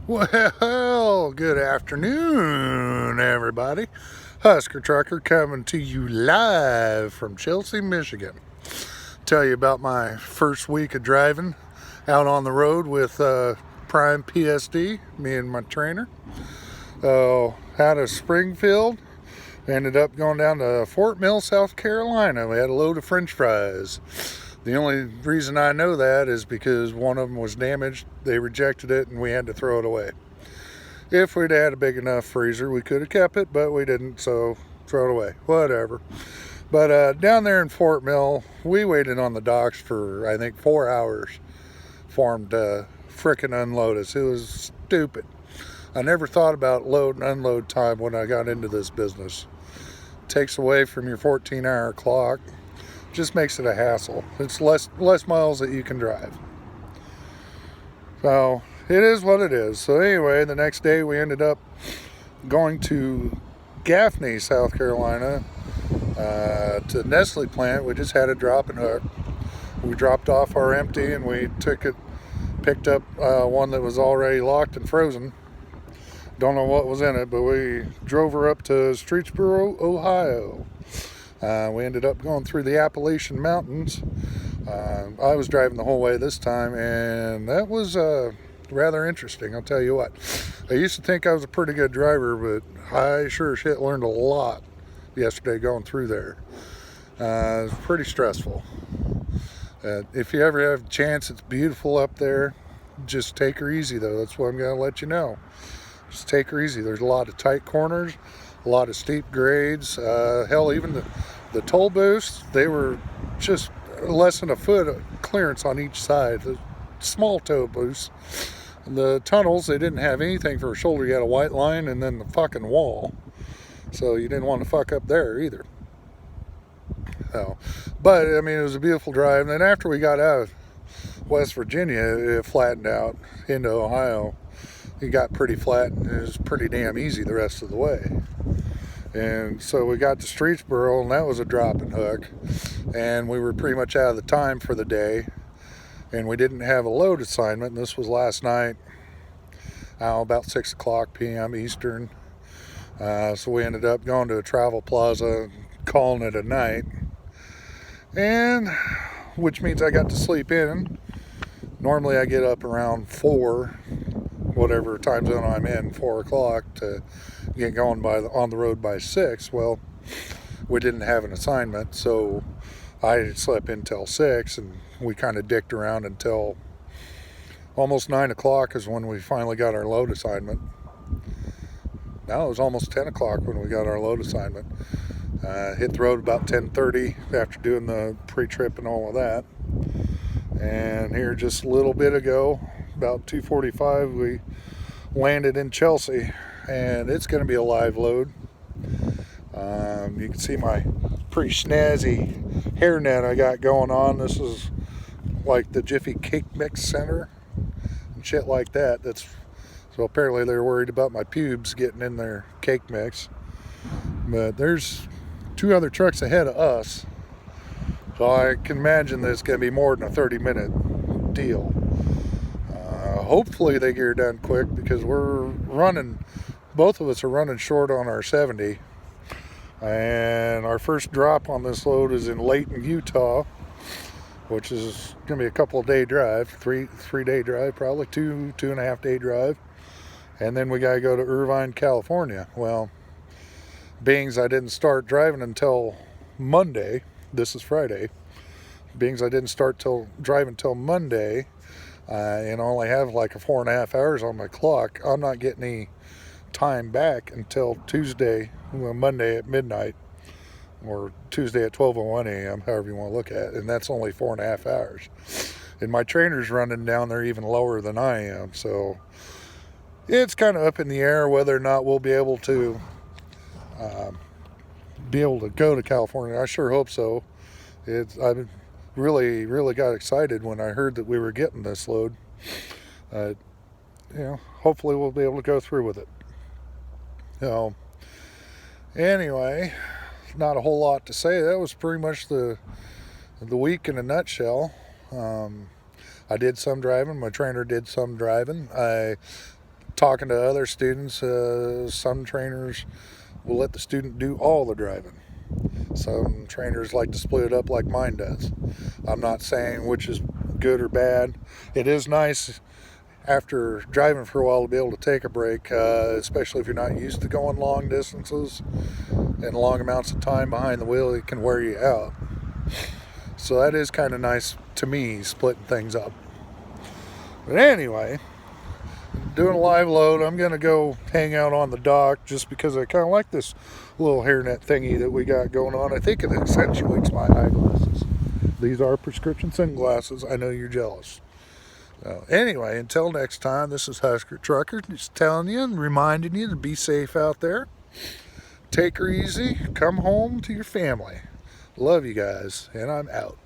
Well, good afternoon, everybody. Husker Trucker coming to you live from Chelsea, Michigan. Tell you about my first week of driving out on the road with Prime PSD, me and my trainer. Out of Springfield, ended up going down to Fort Mill, South Carolina. We had a load of French fries. The only reason I know that is because one of them was damaged. They rejected it and we had to throw it away. If we'd had a big enough freezer, we could have kept it, but we didn't, so throw it away. Whatever. But down there in Fort Mill, we waited on the docks for, I think, 4 hours for them to frickin' unload us. It was stupid. I never thought about load and unload time when I got into this business. It takes away from your 14-hour clock. Just makes it a hassle. It's less miles that you can drive. So it is what it is. So anyway, the next day we ended up going to Gaffney, South Carolina, to Nestle plant. We just had a drop and hook. We dropped off our empty and we picked up one that was already locked and frozen. Don't know what was in it, but we drove her up to Streetsboro, Ohio. We ended up going through the Appalachian Mountains. I was driving the whole way this time, and that was rather interesting, I'll tell you what. I used to think I was a pretty good driver, but I sure as shit learned a lot yesterday going through there. It was pretty stressful. If you ever have a chance, it's beautiful up there. Just take her easy, though. That's what I'm going to let you know. Just take her easy. There's a lot of tight corners, a lot of steep grades. Hell, even the toll booths, they were just less than a foot of clearance on each side. The small toll booths. The tunnels, they didn't have anything for a shoulder. You had a white line and then the fucking wall. So you didn't want to fuck up there either. So, but, I mean, it was a beautiful drive. And then after we got out of West Virginia, it flattened out into Ohio. It got pretty flat and it was pretty damn easy the rest of the way. And so we got to Streetsboro, and that was a drop and hook. And we were pretty much out of the time for the day. And we didn't have a load assignment. And this was last night, about 6 o'clock p.m. Eastern. So we ended up going to a travel plaza, calling it a night. And which means I got to sleep in. Normally I get up around 4, whatever time zone I'm in, 4 o'clock to get going on the road by 6. Well, we didn't have an assignment, so I slept in till 6, and we kind of dicked around until almost 9 o'clock is when we finally got our load assignment. Now it was almost 10 o'clock when we got our load assignment. Hit the road about 10:30 after doing the pre-trip and all of that. And here just a little bit ago, about 2:45, we landed in Chelsea, and it's going to be a live load. You can see my pretty snazzy hairnet I got going on. This is like the Jiffy Cake Mix Center and shit like that. So apparently they're worried about my pubes getting in their cake mix. But there's 2 other trucks ahead of us, so I can imagine that it's going to be more than a 30-minute deal. Hopefully they get her done quick, because both of us are running short on our 70. And our first drop on this load is in Layton, Utah, which is going to be a couple of day drive, three-day drive, probably 2.5 day drive. And then we got to go to Irvine, California. Well, being I didn't start driving until Monday, this is Friday, being I didn't start driving till Monday, and only have like a 4.5 hours on my clock, I'm not getting any time back until Monday at midnight, or Tuesday at 12:01 a.m., however you want to look at it, and that's only 4.5 hours. And my trainer's running down there even lower than I am, so it's kind of up in the air whether or not we'll be able to go to California. I sure hope so. I really got excited when I heard that we were getting this load. Hopefully we'll be able to go through with it. So anyway, not a whole lot to say. That was pretty much the week in a nutshell. I did some driving. My trainer did some driving. I talking to other students, some trainers will let the student do all the driving. Some trainers like to split it up like mine does. I'm not saying which is good or bad. It is nice after driving for a while to be able to take a break, especially if you're not used to going long distances and long amounts of time behind the wheel. It can wear you out. So that is kind of nice to me, splitting things up. But anyway, doing a live load. I'm going to go hang out on the dock just because I kind of like this little hairnet thingy that we got going on. I think it accentuates my eyeglasses. These are prescription sunglasses. I know you're jealous. So anyway, until next time, this is Husker Trucker just telling you and reminding you to be safe out there. Take her easy. Come home to your family. Love you guys, and I'm out.